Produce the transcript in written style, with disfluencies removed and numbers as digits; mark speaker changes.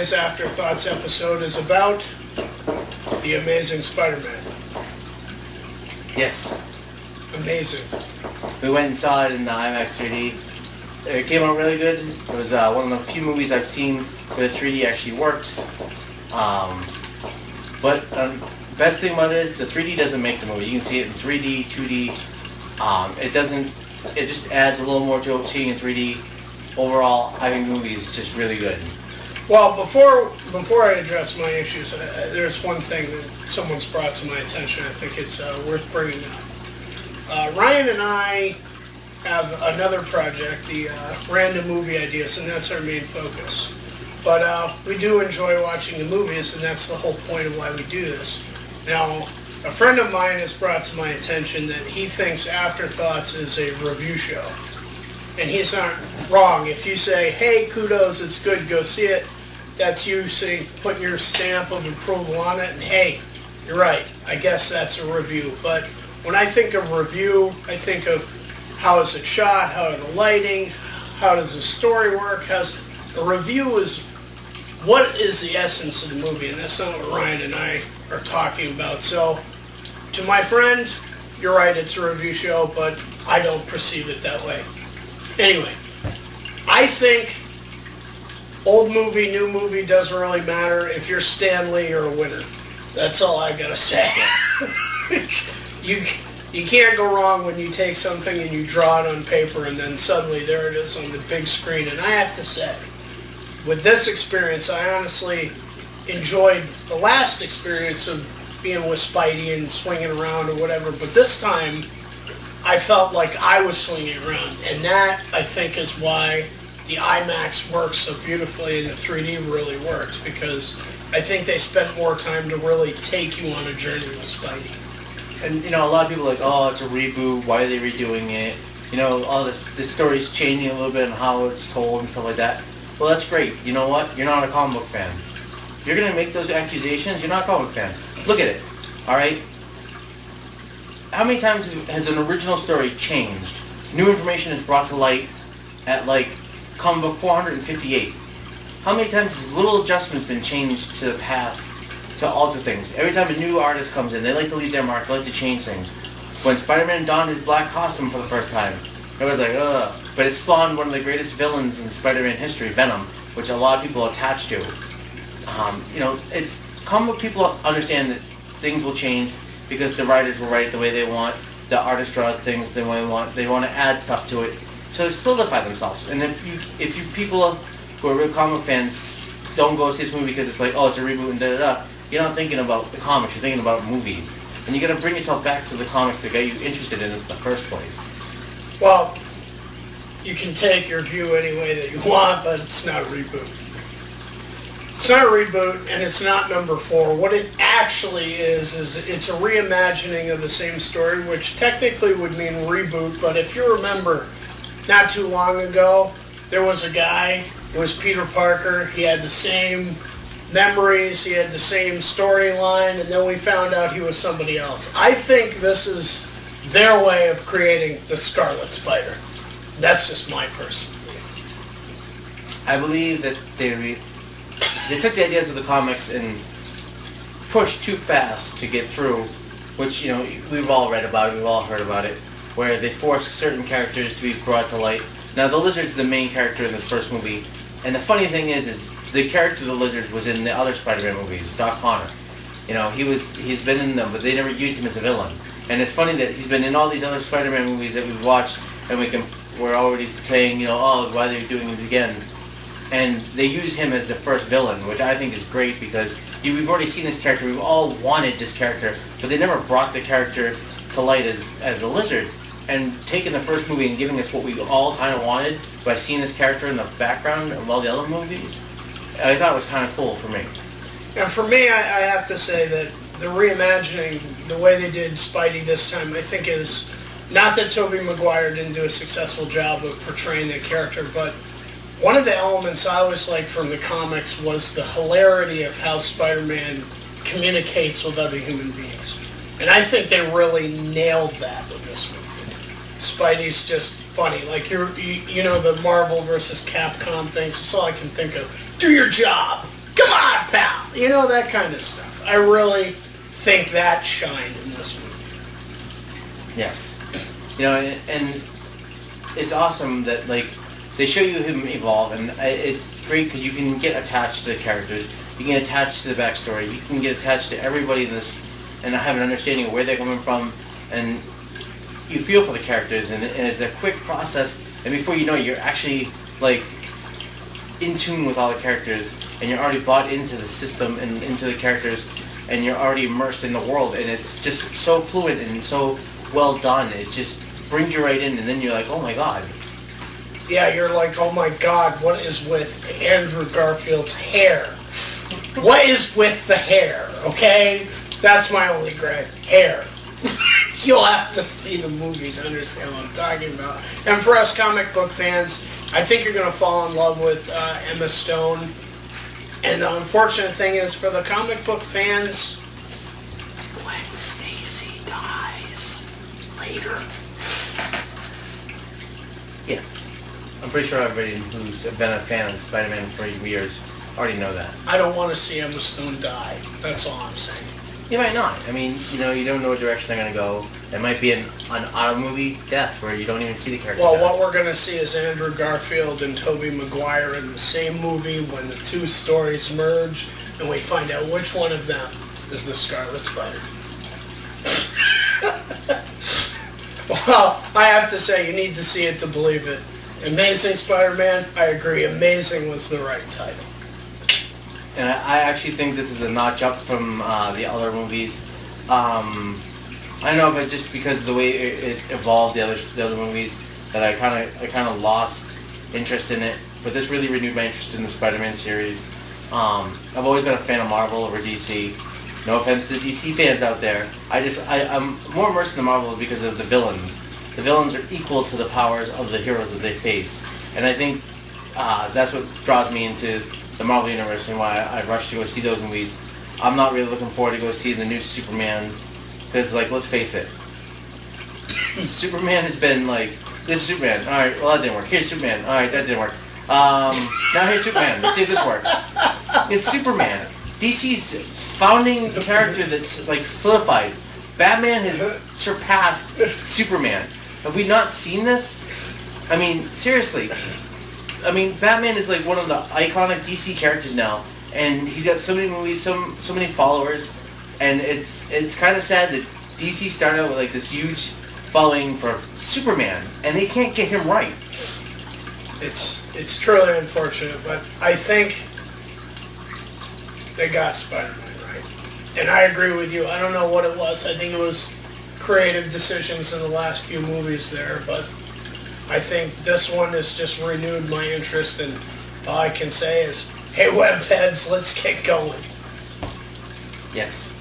Speaker 1: today's Afterthoughts episode is about the Amazing Spider-Man.
Speaker 2: Yes.
Speaker 1: Amazing.
Speaker 2: We went and saw it in the IMAX 3D. It came out really good. It was one of the few movies I've seen where the 3D actually works. But the best thing about it is the 3D doesn't make the movie. You can see it in 3D, 2D. It just adds a little more to seeing in 3D. Overall, I think the movie is just really good.
Speaker 1: Well, before I address my issues, there's one thing that someone's brought to my attention. I think it's worth bringing up. Ryan and I have another project, the Random Movie Ideas, and that's our main focus. But we do enjoy watching the movies, and that's the whole point of why we do this. Now, a friend of mine has brought to my attention that he thinks Afterthoughts is a review show. And he's not wrong. If you say, hey, kudos, it's good, go see it, that's you saying, putting your stamp of approval on it, and hey, you're right, I guess that's a review. But when I think of review, I think of how is it shot, how are the lighting, how does the story work. A review is what is the essence of the movie, and that's not what Ryan and I are talking about. So, to my friend, you're right, it's a review show, but I don't perceive it that way. Anyway, I think old movie, new movie doesn't really matter if you're Stan Lee or a winner. That's all I gotta say. You can't go wrong when you take something and you draw it on paper and then suddenly there it is on the big screen. And I have to say, with this experience, I honestly enjoyed the last experience of being with Spidey and swinging around or whatever, but this time I felt like I was swinging around, and that, I think, is why the IMAX works so beautifully and the 3D really works, because I think they spent more time to really take you on a journey with Spidey.
Speaker 2: And, a lot of people are like, oh, it's a reboot, why are they redoing it? All this story's changing a little bit on how it's told and stuff like that. Well, that's great. You know what? You're not a comic book fan. You're going to make those accusations, you're not a comic book fan. Look at it, alright? How many times has an original story changed? New information is brought to light at, comic book 458. How many times has little adjustments been changed to the past to alter things? Every time a new artist comes in, they like to leave their mark, they like to change things. When Spider-Man donned his black costume for the first time, it was like, ugh. But it spawned one of the greatest villains in Spider-Man history, Venom, which a lot of people attach to. It's comic book people understand that things will change because the writers will write it the way they want, the artists draw things the way they want. They want to add stuff to it to solidify themselves. And if you people who are real comic fans don't go see this movie because it's like, oh, it's a reboot and da-da-da, you're not thinking about the comics, you're thinking about movies. And you got to bring yourself back to the comics to get you interested in this in the first place.
Speaker 1: Well, you can take your view any way that you want, but it's not a reboot. It's not a reboot, and it's not number 4. What it actually is it's a reimagining of the same story, which technically would mean reboot, but if you remember, not too long ago, there was a guy, it was Peter Parker, he had the same memories, he had the same storyline, and then we found out he was somebody else. I think this is their way of creating the Scarlet Spider. That's just my personal view.
Speaker 2: I believe that they took the ideas of the comics and pushed too fast to get through, which, we've all read about it, we've all heard about it, where they forced certain characters to be brought to light. Now, the Lizard's the main character in this first movie, and the funny thing is the character of the Lizard was in the other Spider-Man movies, Doc Connor. He's been in them, but they never used him as a villain. And it's funny that he's been in all these other Spider-Man movies that we've watched, and we're already saying, oh, why are they doing it again? And they use him as the first villain, which I think is great because we've already seen this character. We've all wanted this character, but they never brought the character to light as a Lizard. And taking the first movie and giving us what we all kind of wanted by seeing this character in the background of all the other movies, I thought it was kind of cool for me.
Speaker 1: And for me, I have to say that the reimagining, the way they did Spidey this time, I think is, not that Tobey Maguire didn't do a successful job of portraying the character, but one of the elements I always liked from the comics was the hilarity of how Spider-Man communicates with other human beings. And I think they really nailed that with this movie. Spidey's just funny. Like, the Marvel versus Capcom things, that's all I can think of. Do your job! Go! Come on, pal. You know, that kind of stuff. I really think that shined in this movie.
Speaker 2: Yes. You know, and it's awesome that, like, they show you him evolve, and it's great because you can get attached to the characters, you can get attached to the backstory, you can get attached to everybody in this, and have an understanding of where they're coming from, and you feel for the characters, and it's a quick process, and before you know it, you're actually, like, in tune with all the characters, and you're already bought into the system and into the characters, and you're already immersed in the world, and it's just so fluent and so well done. It just brings you right in, and then you're like, oh my god.
Speaker 1: Yeah, you're like, oh my god, what is with Andrew Garfield's hair? What is with the hair, okay? That's my only gripe. Hair. You'll have to see the movie to understand what I'm talking about. And for us comic book fans, I think you're going to fall in love with Emma Stone. And the unfortunate thing is, for the comic book fans, Gwen Stacy dies later.
Speaker 2: Yes. I'm pretty sure everybody who's been a fan of Spider-Man for years already know that.
Speaker 1: I don't want to see Emma Stone die. That's all I'm saying.
Speaker 2: You might not. I mean, you know, you don't know what direction they're going to go. It might be an auto movie death where you don't even see the character.
Speaker 1: Well, what we're going to see is Andrew Garfield and Tobey Maguire in the same movie when the two stories merge, and we find out which one of them is the Scarlet Spider. Well, I have to say, you need to see it to believe it. Amazing Spider-Man, I agree, Amazing was the right title.
Speaker 2: And I actually think this is a notch up from the other movies. I don't know, but just because of the way it evolved, the other movies, that I kind of lost interest in it. But this really renewed my interest in the Spider-Man series. I've always been a fan of Marvel over DC. No offense to DC fans out there. I'm more immersed in the Marvel because of the villains. The villains are equal to the powers of the heroes that they face, and I think that's what draws me into the Marvel Universe and why I rushed to go see those movies. I'm not really looking forward to go see the new Superman, because, like, let's face it, Superman has been like, this is Superman, alright, well that didn't work, here's Superman, alright, that didn't work. Now here's Superman, let's see if this works. It's Superman. DC's founding character that's, like, solidified. Batman has surpassed Superman. Have we not seen this? I mean, seriously. I mean, Batman is like one of the iconic DC characters now, and he's got so many movies, so many followers, and it's kind of sad that DC started out with like this huge following for Superman, and they can't get him right.
Speaker 1: It's truly unfortunate, but I think they got Spider-Man right. And I agree with you. I don't know what it was. I think it was creative decisions in the last few movies there, but I think this one has just renewed my interest, and all I can say is, hey, webheads, let's get going.
Speaker 2: Yes.